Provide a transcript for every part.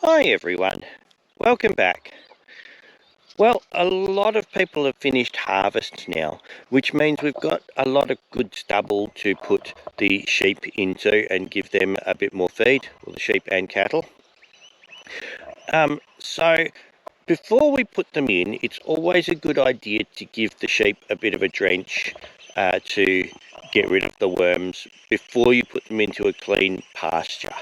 Hi everyone, welcome back. Well, a lot of people have finished harvest now, which means we've got a lot of good stubble to put the sheep into and give them a bit more feed, or the sheep and cattle. So before we put them in, it's always a good idea to give the sheep a bit of a drench to get rid of the worms before you put them into a clean pasture.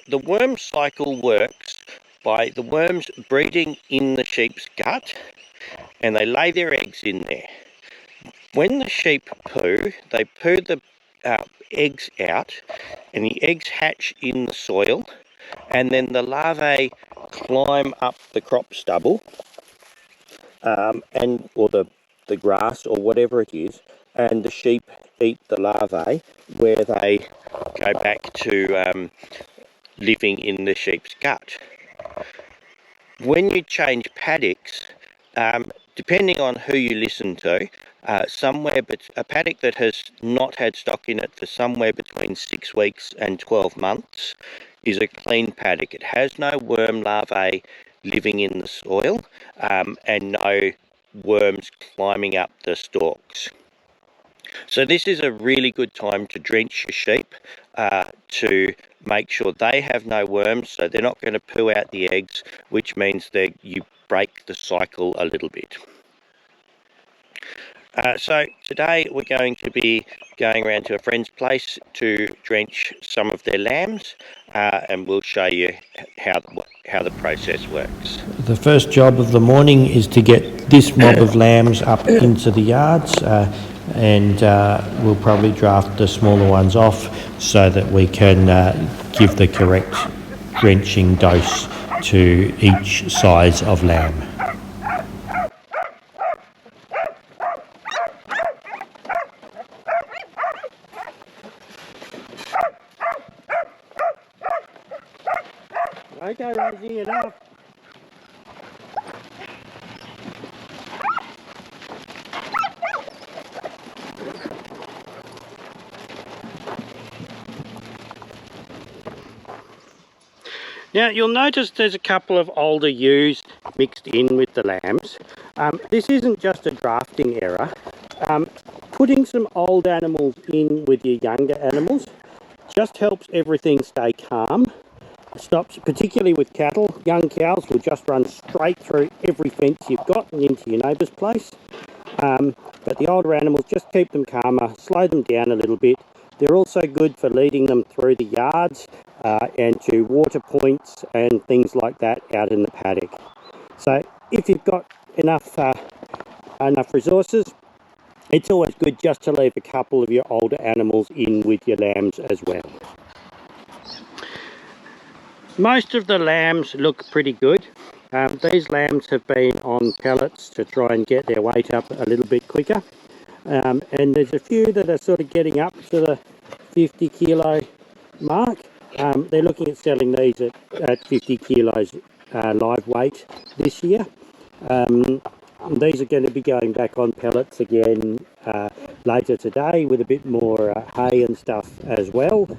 The worm cycle works by the worms breeding in the sheep's gut, and they lay their eggs in there. When the sheep poo, they poo the eggs out, and the eggs hatch in the soil, and then the larvae climb up the crop stubble, or the grass or whatever it is, and the sheep eat the larvae, where they go back to living in the sheep's gut. When you change paddocks, depending on who you listen to, a paddock that has not had stock in it for somewhere between 6 weeks and 12 months is a clean paddock. It has no worm larvae living in the soil, and no worms climbing up the stalks. So this is a really good time to drench your sheep to make sure they have no worms, so they're not going to poo out the eggs, which means that you break the cycle a little bit. So today we're going to be going around to a friend's place to drench some of their lambs, and we'll show you how the process works. The first job of the morning is to get this mob of lambs up into the yards, and we'll probably draft the smaller ones off so that we can give the correct drenching dose to each size of lamb. Okay, Rosie, enough. Now you'll notice there's a couple of older ewes mixed in with the lambs. This isn't just a drafting error. Putting some old animals in with your younger animals just helps everything stay calm. Stops, particularly with cattle. Young cows will just run straight through every fence you've got and into your neighbour's place. But the older animals, just keep them calmer, slow them down a little bit. They're also good for leading them through the yards and to water points and things like that out in the paddock. So if you've got enough resources, it's always good just to leave a couple of your older animals in with your lambs as well. Most of the lambs look pretty good. These lambs have been on pellets to try and get their weight up a little bit quicker. And there's a few that are sort of getting up to the 50 kilo mark. They're looking at selling these at 50 kilos live weight this year. These are going to be going back on pellets again later today with a bit more hay and stuff as well.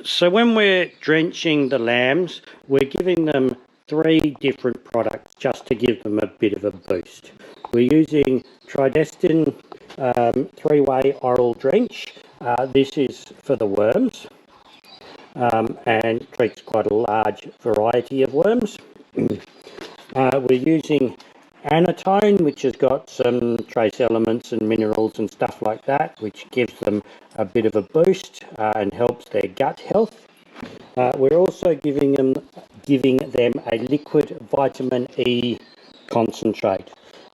So when we're drenching the lambs, we're giving them 3 different products just to give them a bit of a boost. We're using Tridestin 3-way oral drench. This is for the worms and treats quite a large variety of worms. We're using Anatone, which has got some trace elements and minerals and stuff like that, which gives them a bit of a boost and helps their gut health. We're also giving them a liquid vitamin E concentrate.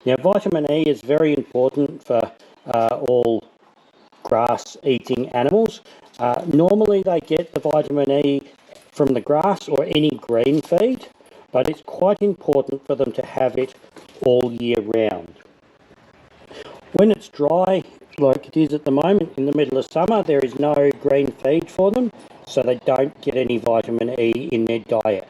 Now, vitamin E is very important for all grass-eating animals. Normally they get the vitamin E from the grass or any green feed, but it's quite important for them to have it all year round. When it's dry, like it is at the moment in the middle of summer, there is no green feed for them, so they don't get any vitamin E in their diet.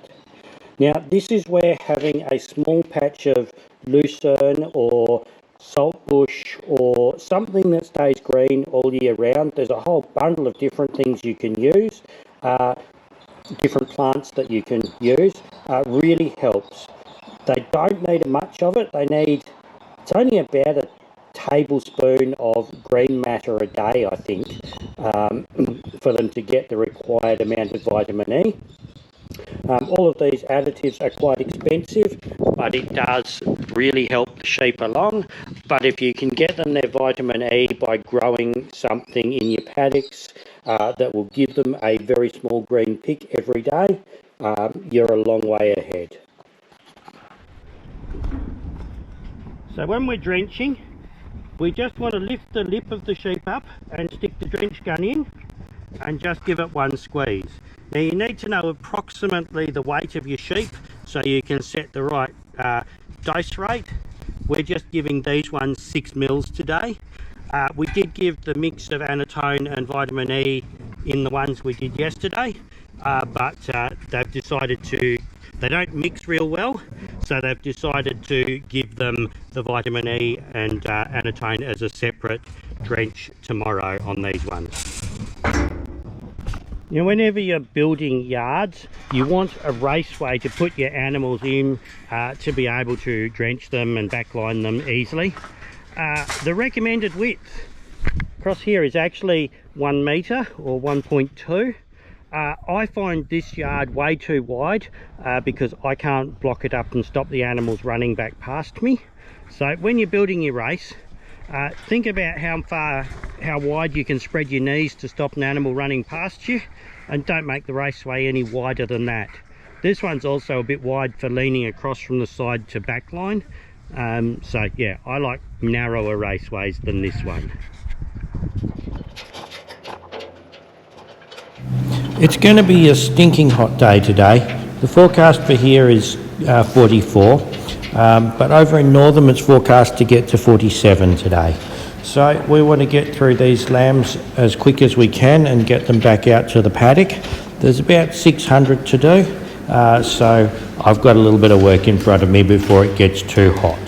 Now, this is where having a small patch of lucerne or saltbush or something that stays green all year round. There's a whole bundle of different things you can use, different plants that you can use. Really helps. They don't need much of it. It's only about a tablespoon of green matter a day, I think, for them to get the required amount of vitamin E. All of these additives are quite expensive, but it does really help the sheep along. But if you can get them their vitamin E by growing something in your paddocks that will give them a very small green pick every day, you're a long way ahead. So when we're drenching, we just want to lift the lip of the sheep up and stick the drench gun in and just give it one squeeze. Now you need to know approximately the weight of your sheep so you can set the right dose rate. We're just giving these ones 6 mils today. We did give the mix of anatone and vitamin E in the ones we did yesterday, but they've decided they don't mix real well, so they've decided to give them the vitamin E and anatone as a separate drench tomorrow on these ones. You know, whenever you're building yards, you want a raceway to put your animals in to be able to drench them and backline them easily. The recommended width across here is actually 1 metre or 1.2. I find this yard way too wide because I can't block it up and stop the animals running back past me. So when you're building your race, think about how wide you can spread your knees to stop an animal running past you, and don't make the raceway any wider than that. This one's also a bit wide for leaning across from the side to backline. So yeah, I like narrower raceways than this one. It's going to be a stinking hot day today. The forecast for here is 44, but over in Northam it's forecast to get to 47 today. So we want to get through these lambs as quick as we can and get them back out to the paddock. There's about 600 to do, so I've got a little bit of work in front of me before it gets too hot.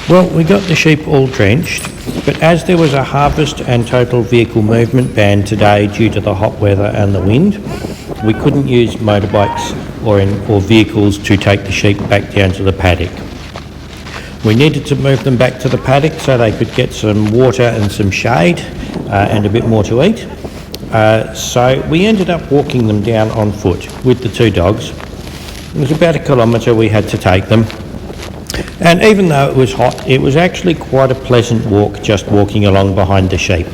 Well, we got the sheep all drenched, but as there was a harvest and total vehicle movement ban today due to the hot weather and the wind, we couldn't use motorbikes or vehicles to take the sheep back down to the paddock. We needed to move them back to the paddock so they could get some water and some shade and a bit more to eat. So we ended up walking them down on foot with the two dogs. It was about 1 kilometre we had to take them. And even though it was hot, it was actually quite a pleasant walk just walking along behind the sheep.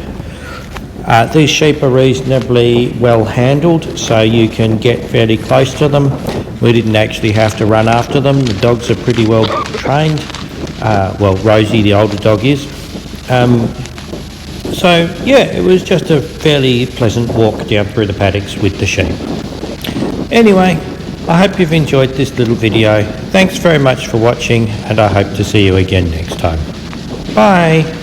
These sheep are reasonably well handled, so you can get fairly close to them. We didn't actually have to run after them. The dogs are pretty well trained. Well, Rosie, the older dog, is. So yeah, it was just a fairly pleasant walk down through the paddocks with the sheep. Anyway, I hope you've enjoyed this little video. Thanks very much for watching, and I hope to see you again next time. Bye!